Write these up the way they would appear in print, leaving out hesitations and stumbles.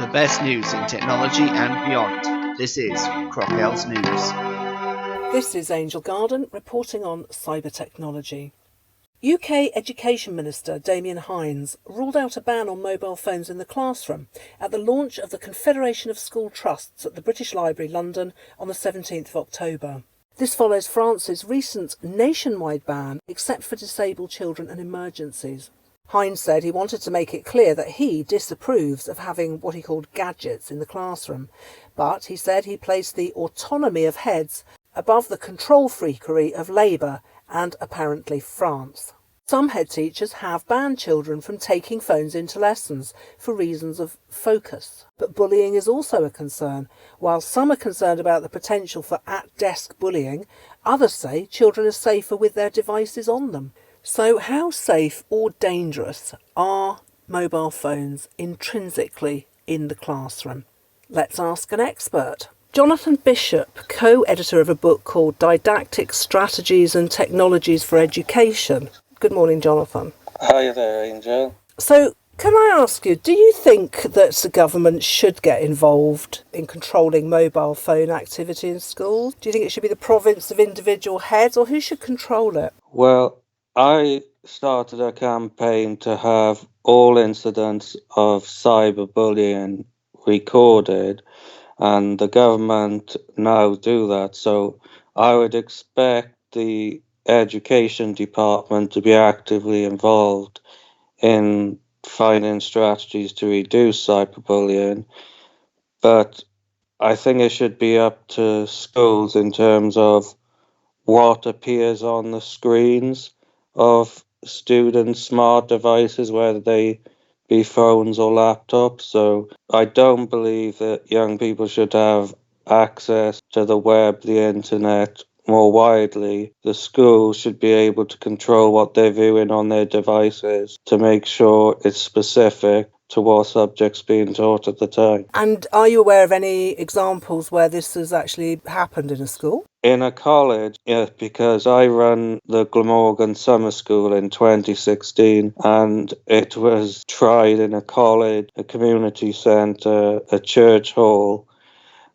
The best news in technology and beyond. This is Crocels News. This is Angel Garden reporting on cyber technology. UK Education Minister Damian Hynes ruled out a ban on mobile phones in the classroom at the launch of the Confederation of School Trusts at the British Library, London, on the 17th of October. This follows France's recent nationwide ban, except for disabled children and emergencies. Hynes said he wanted to make it clear that he disapproves of having what he called gadgets in the classroom, but he said he placed the autonomy of heads above the control freakery of Labour and apparently France. Some head teachers have banned children from taking phones into lessons for reasons of focus. But bullying is also a concern. While some are concerned about the potential for at-desk bullying, others say children are safer with their devices on them. So how safe or dangerous are mobile phones intrinsically in the classroom? Let's ask an expert. Jonathan Bishop, co-editor of a book called Didactic Strategies and Technologies for Education. Good morning, Jonathan. Hi there, Angel. So, can I ask you, do you think that the government should get involved in controlling mobile phone activity in schools? Do you think it should be the province of individual heads, or who should control it? Well, I started a campaign to have all incidents of cyberbullying recorded, and the government now do that. So I would expect the education department to be actively involved in finding strategies to reduce cyberbullying. But I think it should be up to schools in terms of what appears on the screens of students' smart devices, whether they be phones or laptops. So I don't believe that young people should have access to the web, the internet more widely. The school should be able to control what they're viewing on their devices to make sure it's specific to what subjects being taught at the time. And are you aware of any examples where this has actually happened in a school? In a college, yes, because I run the Glamorgan Summer School in 2016, and it was tried in a college, a community centre, a church hall.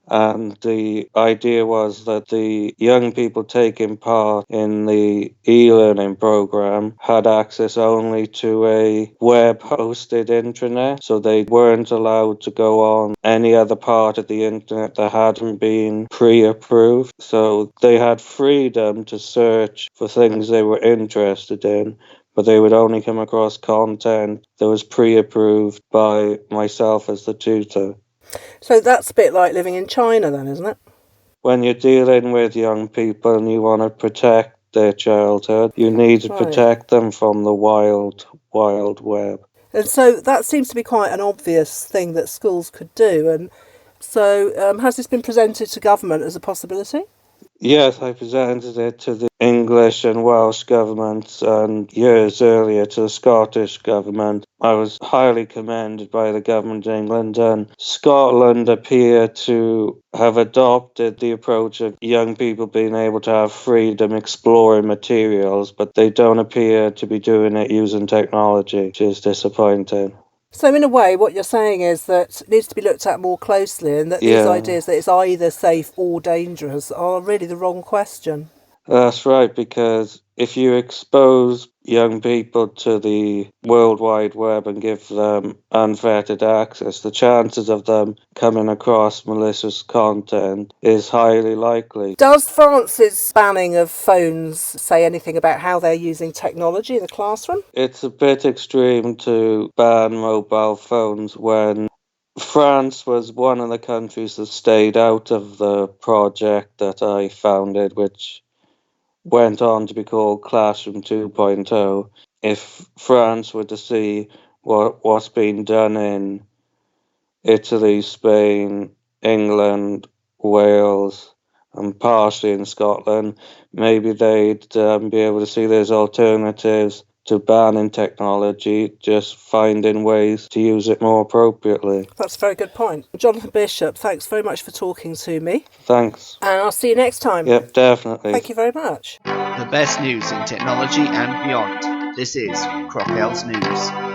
And the idea was that the young people taking part in the e-learning program had access only to a web-hosted intranet, so they weren't allowed to go on any other part of the internet that hadn't been pre-approved. So they had freedom to search for things they were interested in, but they would only come across content that was pre-approved by myself as the tutor. So that's a bit like living in China then, isn't it? When you're dealing with young people and you want to protect their childhood, you need to protect them from the wild web. And so that seems to be quite an obvious thing that schools could do. And so has this been presented to government as a possibility? Yes, I presented it to the English and Welsh governments, and years earlier to the Scottish government. I was highly commended by the government of England, and Scotland appear to have adopted the approach of young people being able to have freedom exploring materials, but they don't appear to be doing it using technology, which is disappointing. So in a way, what you're saying is that it needs to be looked at more closely, and that these ideas that it's either safe or dangerous are really the wrong question. That's right, because if you expose young people to the World Wide Web and give them unfettered access, the chances of them coming across malicious content is highly likely. Does France's banning of phones say anything about how they're using technology in the classroom? It's a bit extreme to ban mobile phones when France was one of the countries that stayed out of the project that I founded, which went on to be called Classroom 2.0. If France were to see what's been done in Italy, Spain, England, Wales, and partially in Scotland, maybe they'd be able to see there's alternatives to banning technology, just finding ways to use it more appropriately. That's a very good point. Jonathan Bishop, thanks very much for talking to me. Thanks. And I'll see you next time. Yep, definitely. Thank you very much. The best news in technology and beyond. This is Crocels News.